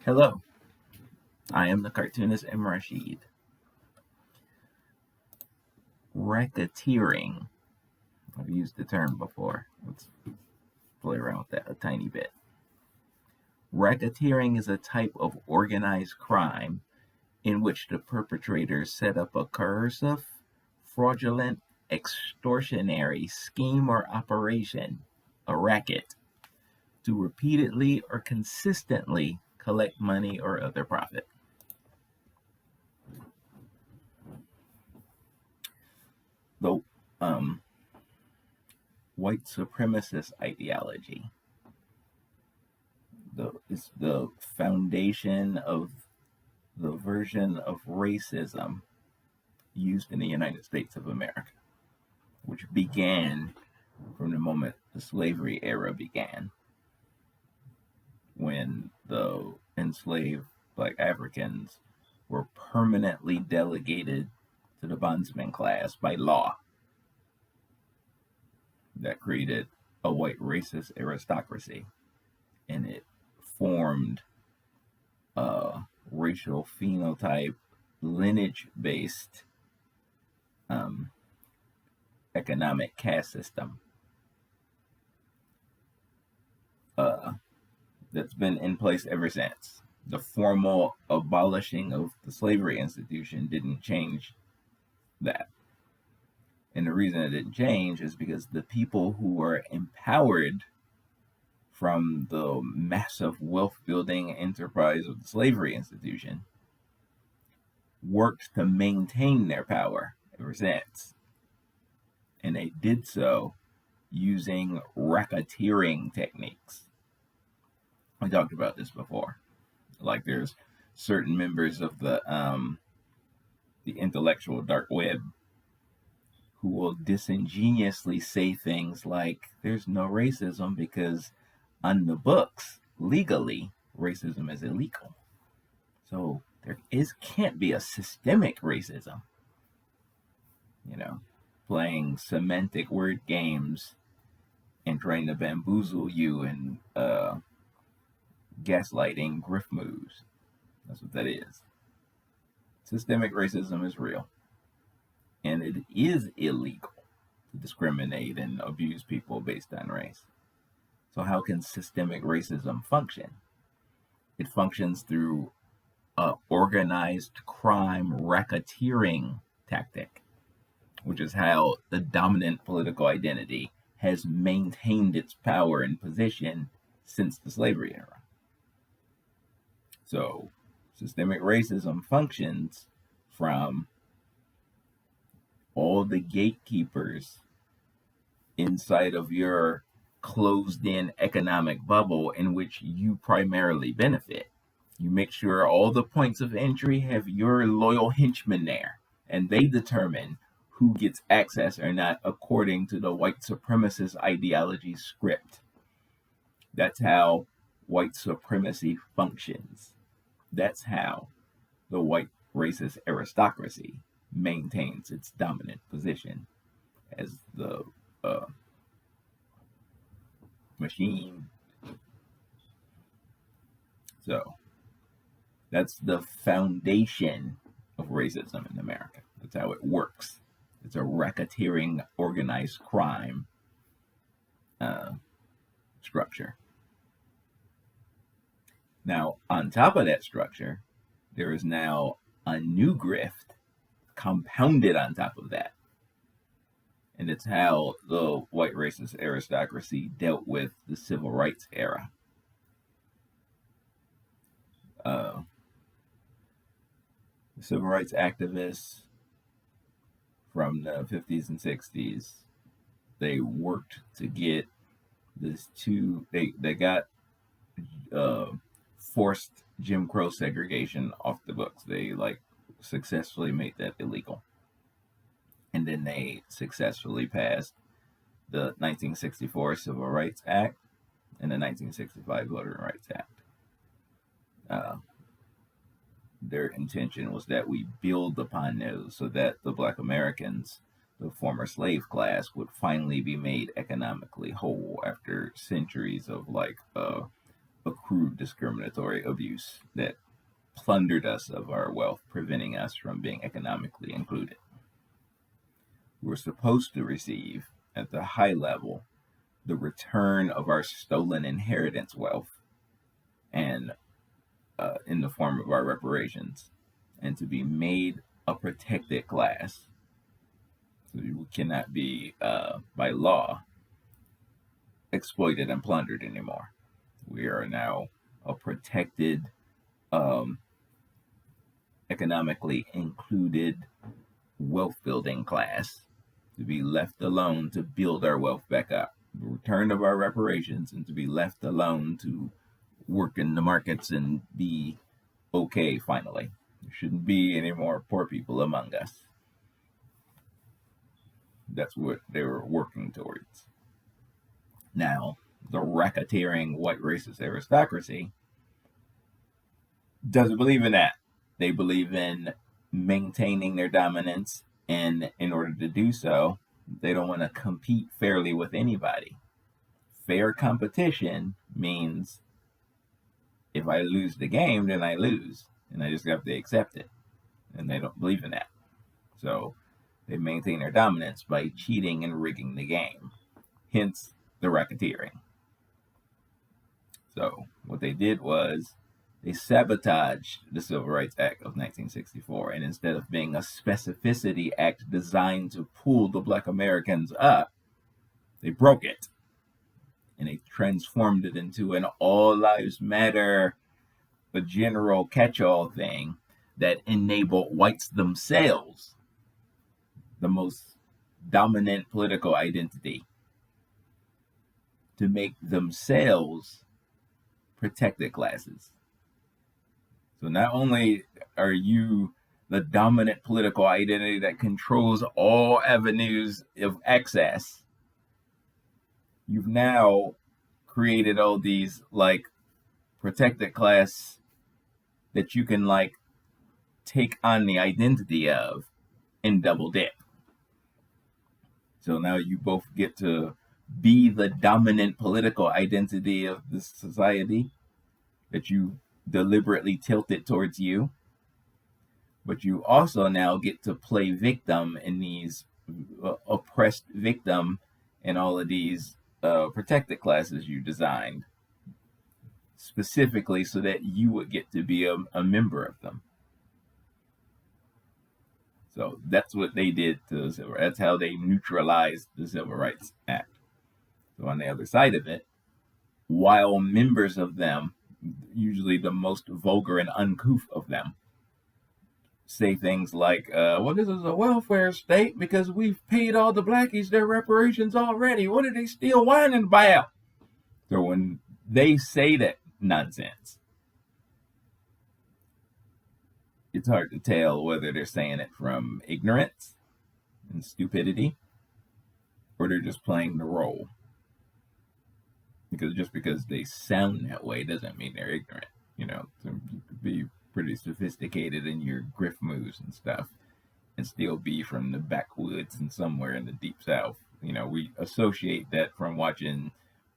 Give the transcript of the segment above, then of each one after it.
Hello, I am the cartoonist M. Rashid. Racketeering. I've used the term before. Let's play around with that a tiny bit. Racketeering is a type of organized crime in which the perpetrators set up a coercive, fraudulent, extortionary scheme or operation, a racket, to repeatedly or consistently collect money or other profit. The white supremacist ideology is the foundation of the version of racism used in the United States of America, which began from the moment the slavery era began, when the enslaved black Africans were permanently delegated to the bondsman class by law. That created a white racist aristocracy, and it formed a racial phenotype, lineage-based economic caste system that's been in place ever since. The formal abolishing of the slavery institution didn't change that. And the reason it didn't change is because the people who were empowered from the massive wealth building enterprise of the slavery institution worked to maintain their power ever since. And they did so using racketeering techniques. I talked about this before. Like there's certain members of the intellectual dark web who will disingenuously say things like there's no racism because on the books, legally, racism is illegal. So there can't be a systemic racism. Playing semantic word games and trying to bamboozle you and gaslighting grift moves. That's what that is. Systemic racism is real. And it is illegal to discriminate and abuse people based on race. So how can systemic racism function? It functions through an organized crime racketeering tactic, which is how the dominant political identity has maintained its power and position since the slavery era. So systemic racism functions from all the gatekeepers inside of your closed in economic bubble in which you primarily benefit. You make sure all the points of entry have your loyal henchmen there, and they determine who gets access or not according to the white supremacist ideology script. That's how white supremacy functions. That's how the white racist aristocracy maintains its dominant position as the machine. So that's the foundation of racism in America. That's how it works. It's a racketeering, organized crime structure. Now, on top of that structure, there is now a new grift compounded on top of that. And it's how the white racist aristocracy dealt with the civil rights era. The civil rights activists from the 50s and 60s, they worked to get they got forced Jim Crow segregation off the books. They successfully made that illegal. And then they successfully passed the 1964 Civil Rights Act and the 1965 Voting Rights Act. Their intention was that we build upon those so that the Black Americans, the former slave class, would finally be made economically whole after centuries of crude discriminatory abuse that plundered us of our wealth, preventing us from being economically included. We're supposed to receive, at the high level, the return of our stolen inheritance wealth, and in the form of our reparations, and to be made a protected class. So we cannot be, by law, exploited and plundered anymore. We are now a protected, economically included, wealth building class, to be left alone to build our wealth back up. The return of our reparations, and to be left alone to work in the markets and be okay finally. There shouldn't be any more poor people among us. That's what they were working towards. Now, the racketeering white racist aristocracy doesn't believe in that. They believe in maintaining their dominance, and in order to do so, they don't want to compete fairly with anybody. Fair competition means if I lose the game, then I lose, and I just have to accept it. And they don't believe in that. So they maintain their dominance by cheating and rigging the game. Hence the racketeering. So what they did was they sabotaged the Civil Rights Act of 1964, and instead of being a specificity act designed to pull the Black Americans up, they broke it. And they transformed it into an all lives matter, a general catch-all thing that enabled whites themselves, the most dominant political identity, to make themselves protected classes. So not only are you the dominant political identity that controls all avenues of access, you've now created all these like protected class that you can like take on the identity of and double dip. So now you both get to be the dominant political identity of this society that you deliberately tilted towards you, but you also now get to play victim in these oppressed victim and all of these protected classes you designed specifically so that you would get to be a member of them. So that's what they did to the civil rights. That's how they neutralized the Civil Rights Act. So on the other side of it, while members of them, usually the most vulgar and uncouth of them, say things like, well, this is a welfare state because we've paid all the blackies their reparations already. What are they still whining about? So when they say that nonsense, it's hard to tell whether they're saying it from ignorance and stupidity, or they're just playing the role. Because just because they sound that way doesn't mean they're ignorant. You know, so you could be pretty sophisticated in your grift moves and stuff and still be from the backwoods and somewhere in the deep south. You know, we associate that from watching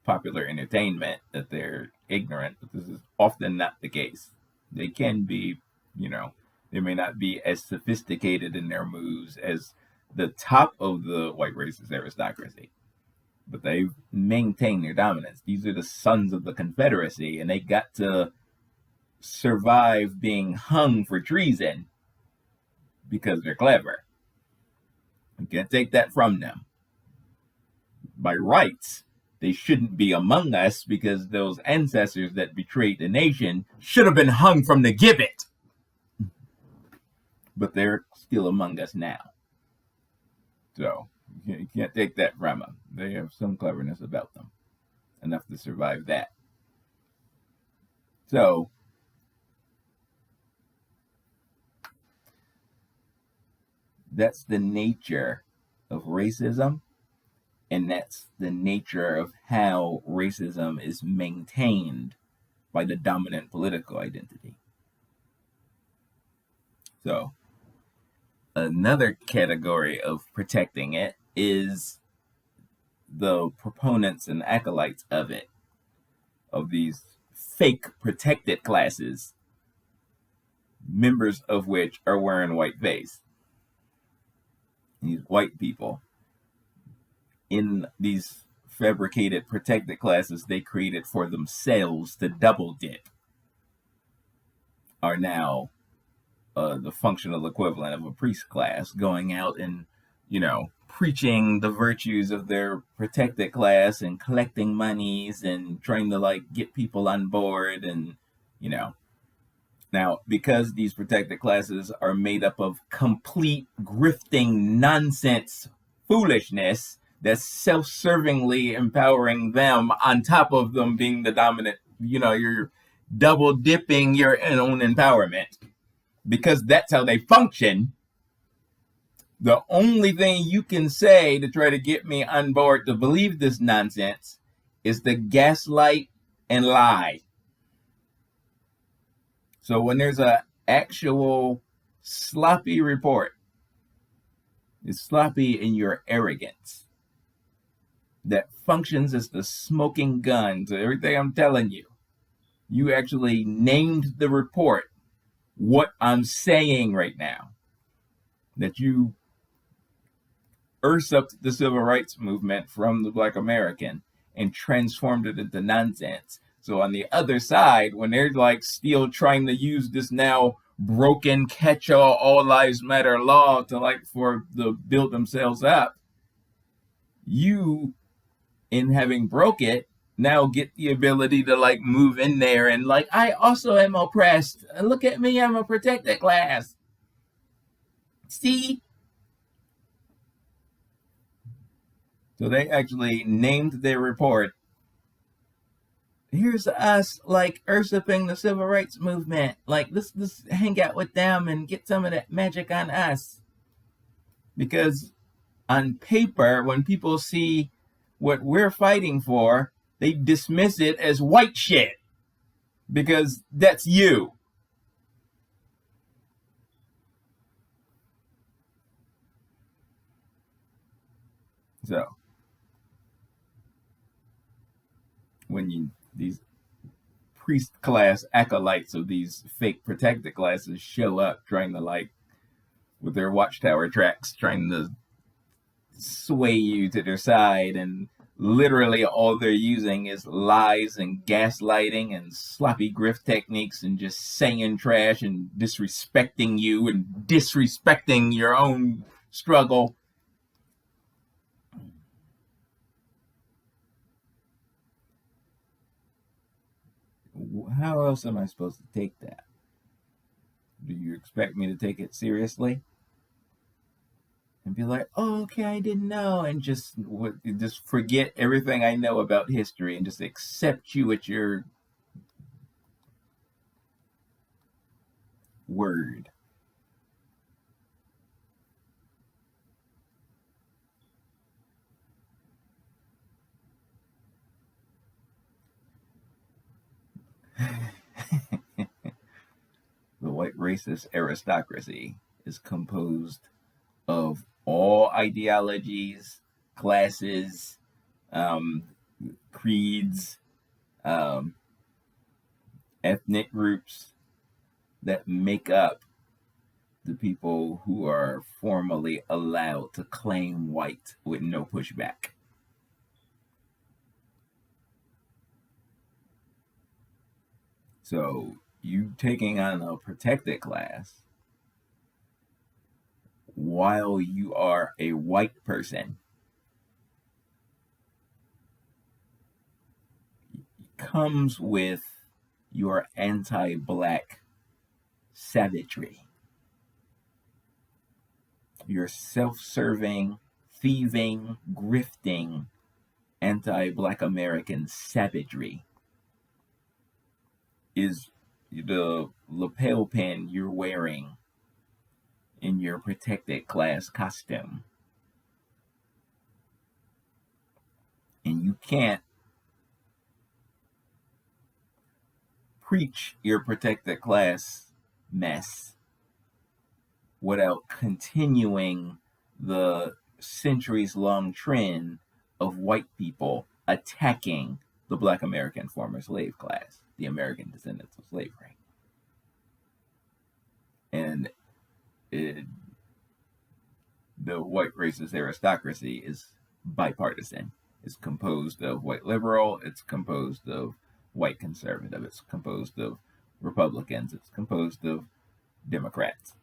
popular entertainment that they're ignorant, but this is often not the case. They can be, you know, they may not be as sophisticated in their moves as the top of the white racist aristocracy, but they maintain their dominance. These are the sons of the Confederacy, and they got to survive being hung for treason because they're clever. You can't take that from them. By rights, they shouldn't be among us because those ancestors that betrayed the nation should have been hung from the gibbet. But they're still among us now. So you can't take that from them. They have some cleverness about them, enough to survive that. So that's the nature of racism, and that's the nature of how racism is maintained by the dominant political identity. So another category of protecting it is the proponents and acolytes of it, of these fake protected classes, members of which are wearing white face. These white people in these fabricated protected classes they created for themselves to double dip are now the functional equivalent of a priest class going out and, preaching the virtues of their protected class and collecting monies and trying to like get people on board and, Now, because these protected classes are made up of complete grifting nonsense foolishness that's self-servingly empowering them on top of them being the dominant, you're double dipping your own empowerment because that's how they function. The only thing you can say to try to get me on board to believe this nonsense is to gaslight and lie. So when there's an actual sloppy report, it's sloppy in your arrogance that functions as the smoking gun to everything I'm telling you. You actually named the report what I'm saying right now. That you usurped the civil rights movement from the Black American and transformed it into nonsense. So on the other side, when they're like still trying to use this now broken catch-all all lives matter law to build themselves up, you, in having broke it, now get the ability to move in there and I also am oppressed. Look at me, I'm a protected class. See? So they actually named their report. Here's us usurping the civil rights movement. Let's hang out with them and get some of that magic on us. Because on paper, when people see what we're fighting for, they dismiss it as white shit. Because that's you. So, when these priest class acolytes of these fake protected classes show up trying to with their watchtower tracks trying to sway you to their side, and literally all they're using is lies and gaslighting and sloppy grift techniques and just saying trash and disrespecting you and disrespecting your own struggle. How else am I supposed to take that? Do you expect me to take it seriously? And be like, oh, okay, I didn't know, and just forget everything I know about history and just accept you at your word. The white racist aristocracy is composed of all ideologies, classes, creeds, ethnic groups that make up the people who are formally allowed to claim white with no pushback. So you taking on a protected class while you are a white person comes with your anti-black savagery, your self-serving, thieving, grifting, anti-black American savagery is the lapel pin you're wearing in your protected class costume. And you can't preach your protected class mess without continuing the centuries-long trend of white people attacking the Black American former slave class. the American descendants of slavery. And the white racist aristocracy is bipartisan. It's composed of white liberal, it's composed of white conservative, it's composed of Republicans, it's composed of Democrats.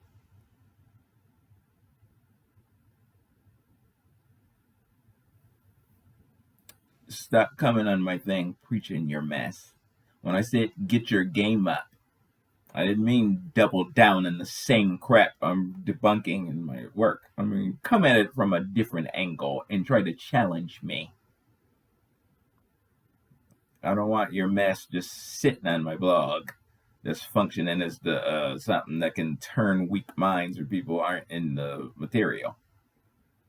Stop coming on my thing preaching your mess. When I said get your game up, I didn't mean double down in the same crap I'm debunking in my work. I mean, come at it from a different angle and try to challenge me. I don't want your mess just sitting on my blog, just functioning as the something that can turn weak minds or people aren't in the material.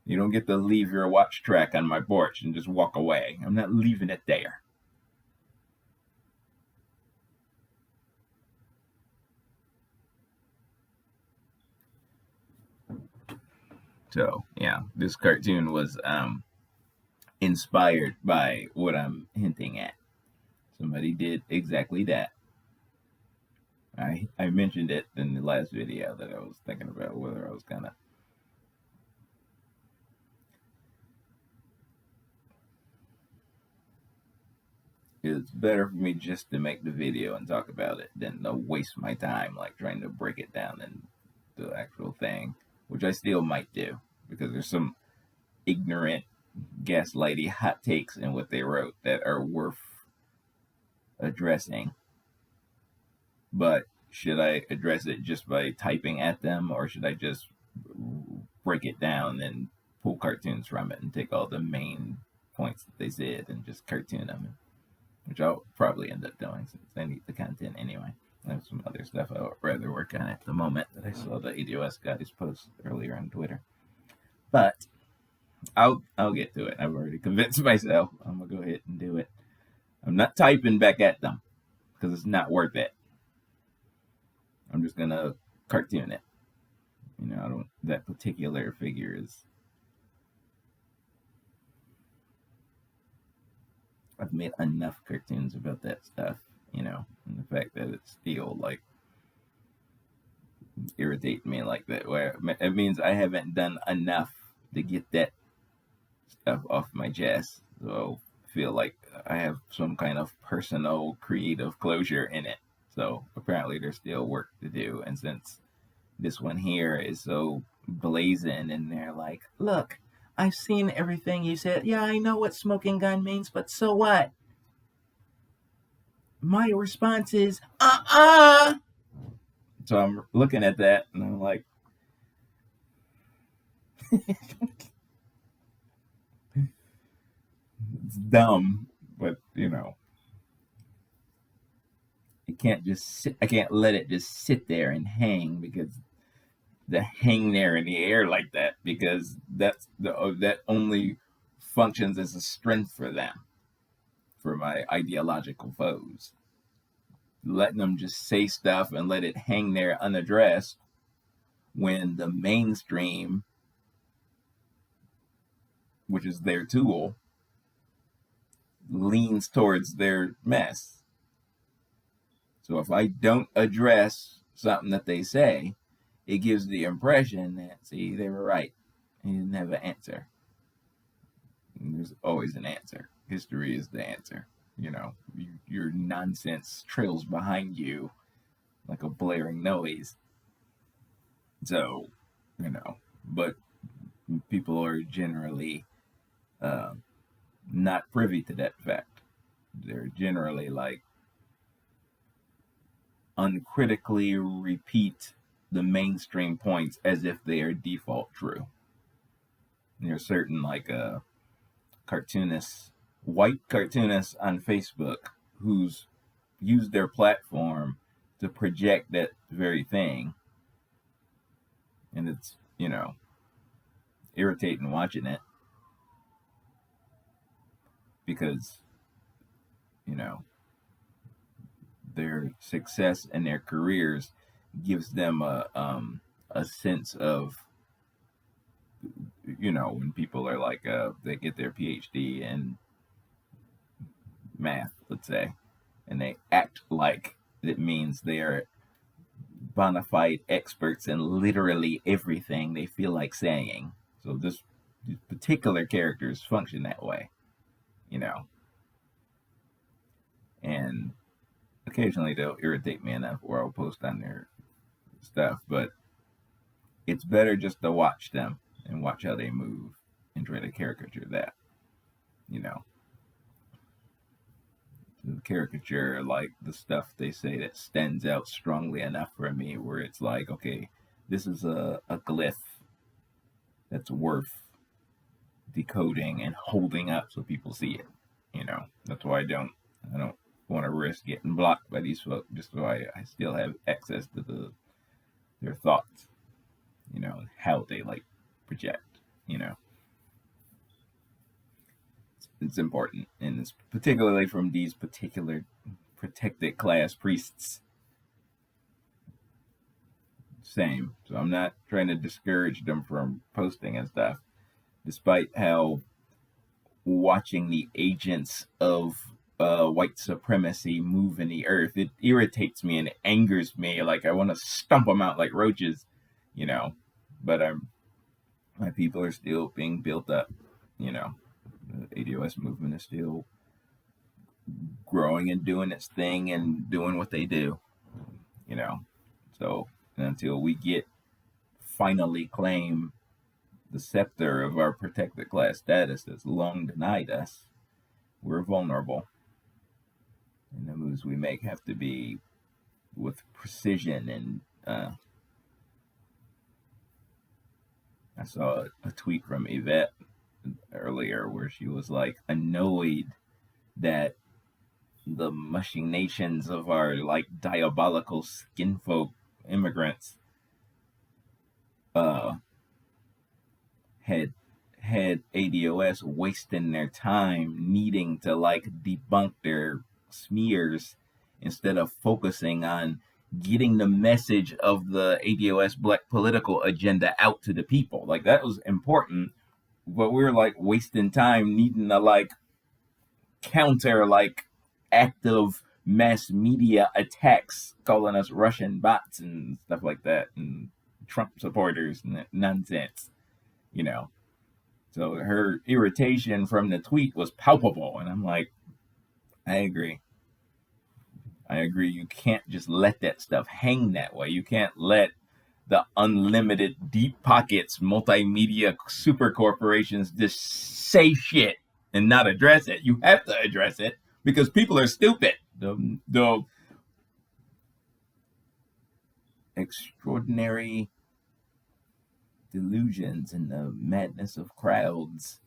You don't get to leave your watch track on my porch and just walk away. I'm not leaving it there. So yeah, this cartoon was inspired by what I'm hinting at. Somebody did exactly that. I mentioned it in the last video that I was thinking about whether I was gonna. It's better for me just to make the video and talk about it than to waste my time like trying to break it down in the actual thing, which I still might do because there's some ignorant, gaslighty hot takes in what they wrote that are worth addressing. But should I address it just by typing at them, or should I just break it down and pull cartoons from it and take all the main points that they said and just cartoon them? Which I'll probably end up doing since I need the content anyway. I have some other stuff I would rather work on at the moment that I saw the ADOS guys post earlier on Twitter. But I'll get to it. I've already convinced myself. I'm gonna go ahead and do it. I'm not typing back at them because it's not worth it. I'm just gonna cartoon it. You know, I don't. That particular figure is. I've made enough cartoons about that stuff, you know, and the fact that it's still like irritating me like that. Where it means I haven't done enough to get that stuff off my chest. So I feel like I have some kind of personal creative closure in it. So apparently there's still work to do. And since this one here is so blazing and they're like, look, I've seen everything you said. Yeah, I know what smoking gun means, but so what? My response is, So I'm looking at that and I'm like, it's dumb, but you know, I can't let it just sit there and hang because hang there in the air like that because that only functions as a strength for them, for my ideological foes. Letting them just say stuff and let it hang there unaddressed when the mainstream, which is their tool, leans towards their mess. So if I don't address something that they say, it gives the impression that, see, they were right. They didn't have an answer. And there's always an answer. History is the answer. You know, your nonsense trails behind you like a blaring noise. So, you know, but people are generally not privy to that fact. They're generally like uncritically repeat the mainstream points as if they are default true. And there are certain like cartoonists, white cartoonists on Facebook who's used their platform to project that very thing. And it's, you know, irritating watching it because, you know, their success and their careers gives them a sense of, you know, when people are like they get their PhD in math, let's say, and they act like it means they're bona fide experts in literally everything they feel like saying. So these particular characters function that way, you know. And occasionally they'll irritate me enough where I'll post on their stuff, but it's better just to watch them and watch how they move and try to caricature that, you know. The caricature, like the stuff they say that stands out strongly enough for me, where it's like, okay, this is a glyph that's worth decoding and holding up so people see it. You know, that's why I don't want to risk getting blocked by these folks, just so I still have access to their thoughts, you know, how they like project, you know. It's important, and it's particularly from these particular protected class priests. Same. So I'm not trying to discourage them from posting and stuff, despite how watching the agents of white supremacy move in the earth, it irritates me and it angers me. Like I want to stomp them out like roaches, you know. But my people are still being built up, you know. The ADOS movement is still growing and doing its thing and doing what they do, you know. So until we get finally claim the scepter of our protected class status that's long denied us, we're vulnerable. And the moves we make have to be with precision. And I saw a tweet from Yvette earlier where she was like annoyed that the machinations of our like diabolical skinfolk immigrants had ADOS wasting their time needing to like debunk their smears instead of focusing on getting the message of the ADOS black political agenda out to the people. Like that was important, but we were like wasting time needing to like counter like active mass media attacks calling us Russian bots and stuff like that and Trump supporters and that nonsense, you know. So her irritation from the tweet was palpable, and I'm like, I agree. You can't just let that stuff hang that way. You can't let the unlimited deep pockets multimedia super corporations just say shit and not address it. You have to address it because people are stupid. The extraordinary delusions and the madness of crowds,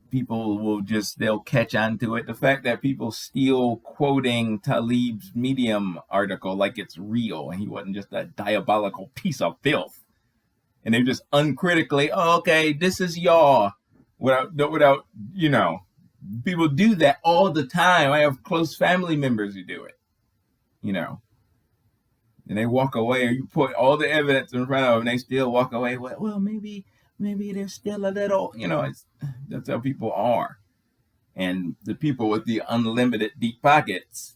people they'll catch on to it. The fact that people still quoting Talib's Medium article like it's real and he wasn't just a diabolical piece of filth, and they're just uncritically, oh, okay, this is y'all, without you know, people do that all the time. I have close family members who do it, you know, and they walk away, or you put all the evidence in front of them and they still walk away. Well, maybe there's still a little, you know, that's how people are. And the people with the unlimited deep pockets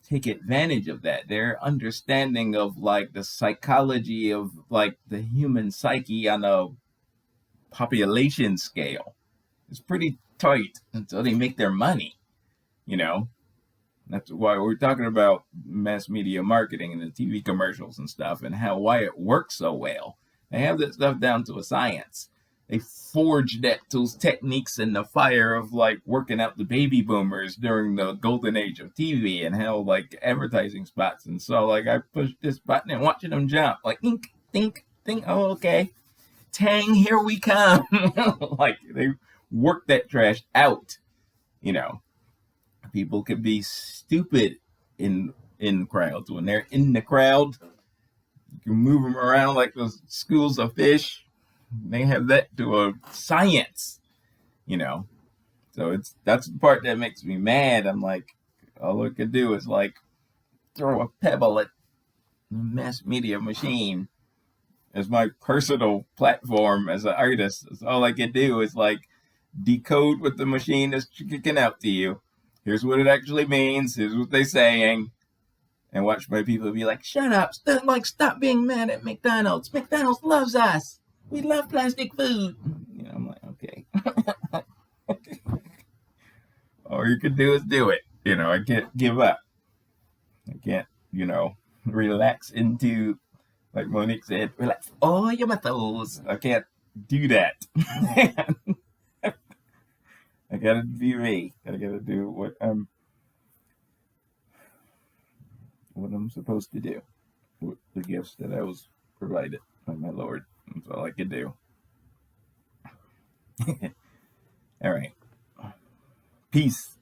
take advantage of that. Their understanding of like the psychology of like the human psyche on a population scale is pretty tight until they make their money, you know. That's why we're talking about mass media marketing and the TV commercials and stuff, and why it works so well. They have that stuff down to a science. They forged those techniques in the fire of like working out the baby boomers during the golden age of TV, and how like advertising spots. And so like I pushed this button and watching them jump like think, think. Oh, okay, tang, here we come. Like they work that trash out, you know. People can be stupid in crowds. When they're in the crowd, you can move them around like those schools of fish. They have that to a science, you know. So that's the part that makes me mad. I'm like, all I could do is like throw a pebble at the mass media machine as my personal platform as an artist. That's all I can do is like decode what the machine is kicking out to you Here's what it actually means. Here's what they're saying. And watch my people be like, shut up. Stop being mad at McDonald's. McDonald's loves us. We love plastic food. I'm like, okay. All you can do is do it. I can't give up. I can't, relax into, like Monique said, relax all your muscles. I can't do that. I gotta be me. I gotta do what I'm supposed to do with the gifts that I was provided by my Lord. That's all I can do. All right. Peace.